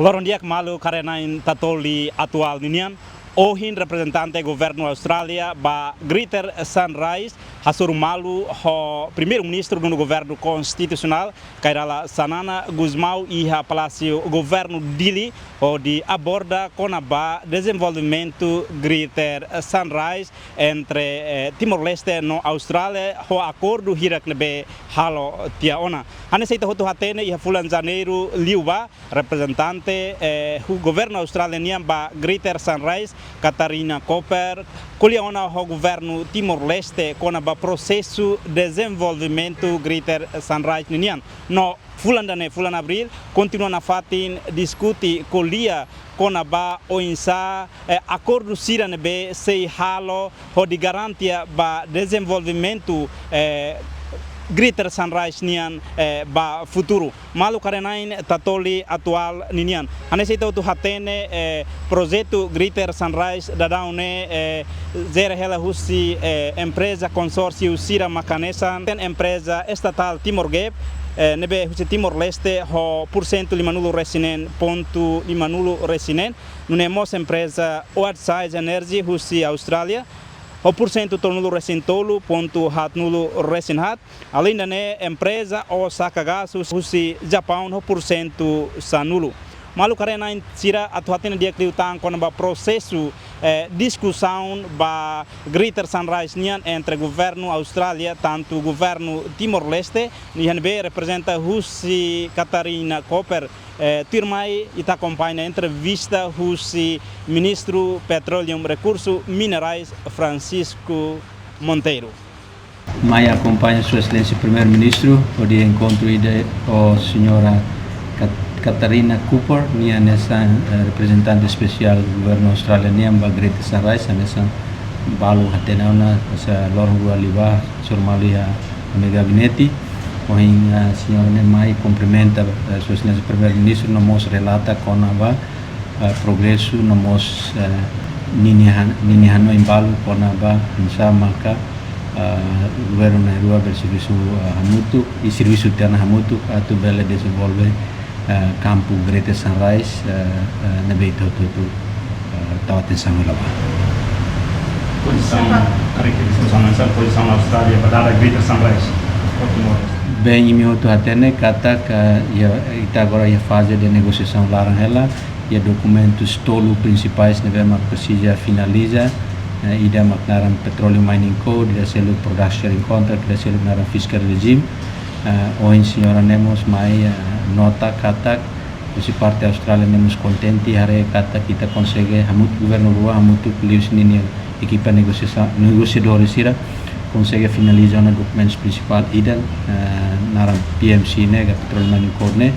Lorondiak malu karena in tatoli atual ninian, ohin representante governo Austrália ba Greater Sunrise hasur malu ho primeiro-ministro do governo constitucional Kairala Sanana Gusmão e a Palácio Governo Dili o de aborda com a ba desenvolvimento Greater Sunrise entre Timor-Leste no Austrália ho acordo hirak nebe halo tiaona. Ane seita hotu hatene e fulan janeiro liuba representante o governo australiano ba Greater Sunrise Catarina Cooper, colheu o governo Timor-Leste com o processo de desenvolvimento Greater Sunrise Ninian. No fulan abril, continua na fatin discutir colhia com o INSA acordo siranebe sei halo o de garantia ba desenvolvimento Greater Sunrise nian ba futuro malu karenain tatoli atual ninian anesita tu hatene projeto Greater Sunrise dadaune zera hela husi empresa consórcio Sira Macanesa ten empresa estatal Timor-Gap nebe husi Timor-Leste ho porcento limanulo resinen ponto limanulo resinen nunemos empresa Outside Energy husi Austrália o porcento tornulo recintolo ponto hat nulo resinhat além da empresa Osaka Gas husi Japão o porcento sanulo malu karena sira atuatina dia kliutang com o processo discussão ba Greater Sunrise nian entre governo Austrália tanto governo Timor-Leste nian be representa husi Catarina Cooper Tirmai ita acompanha a entrevista husi ministro Petroleum Recursos Minerais Francisco Monteiro. Mai acompanha Sua Excelência Primeiro-Ministro o dia encontro ide o senhora Catarina Cooper, minha nessa representante especial do governo australiano ba Greater Sunrise nessa balu hatenauna sa lorong rua liba surmalia no gabinete. Ohin senhora Nemai cumprimenta Sua Excelência Primeiro-Ministro nos relata com a progresso nos ninihan em balu com a insya maka governo na rua berserviço hamutu e serviço tiana hamutu atu bela desenvolve campo Greater Sunrise na beito tu tawatin sangulaba. Posição Austrália para a Greater Sunrise. Bem, em outro atene kata que está agora a fase de negociação larang ela e documentos tolo principais nevema precisa finaliza ida maknaran Petroleum Mining Code, ida selu Production Sharing Contract, ida selu naran Fiscal Regime. Hoje senhora nemos mai nota kata se parte Austrália nemos contente hare kata kita consegue hamut governo rua hamut lius nini equipa negociadores ira consegue finalizar os documentos principais ida na PMC nega Petroleum Mining Code ne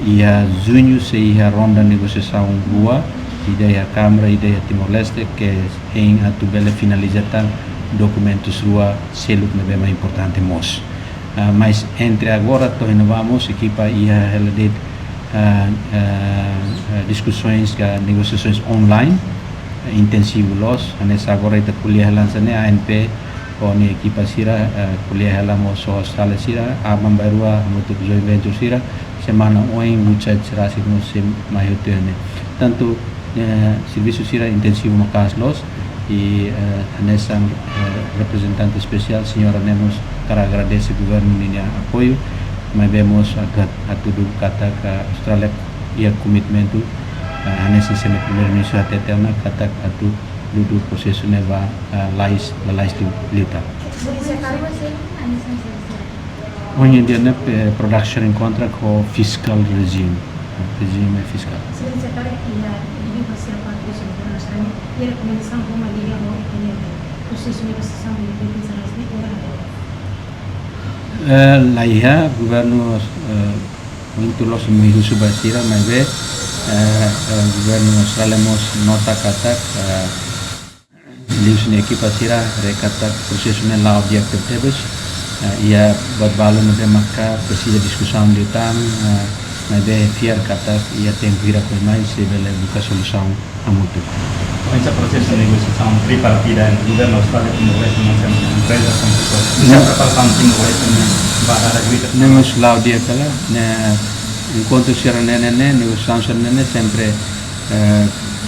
e a junho se a ronda negociação rua ida a Câmara ida a Timor-Leste que em a tubela finalizar documentos rua selo que é mais importante mos mas entre agora to renovamos equipa e a realidade discussões negociações online intensivo los nessa agora ita kuliah lansane ANP com a equipa sira kuliah lamos so Austrália sira amam barua muito joint venture sira semana oin lucha serasi no se maiotene tanto serviço sira intensivo makas los e nessa representante especial senhora Nemos para agradecer o governo nini apoio mas vemos a tudo kata que Austrália e o commitmento nesse sene primeiro-ministro até terna kata atu do processo neva lais tu lita hoje em dia ne production in contract com fiscal regime fiscal e a recomendação como a liga o processo de negociação lá ia governo muito los minggu subasira mas governo Australia mos nota kata lius ne equipa sira recata processo ne lá objectives ia berbalo ne maka precisa discussão de tam mas fiar kata ia tempira com mais se bela buka solução amutu. Esse processo de negociação tripartida entre o governo Austrália e Timor-Leste não tem empresa com essa preparação de Timor-Leste para a Greater. Nemos lá dia kala encontro será negociação sempre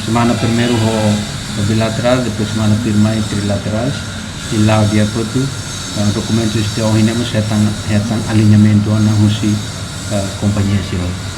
semana primeiro o bilateral, depois semana primeira trilateral e lá de acordo documentos este hoje nemos é alinhamento na companhia civil.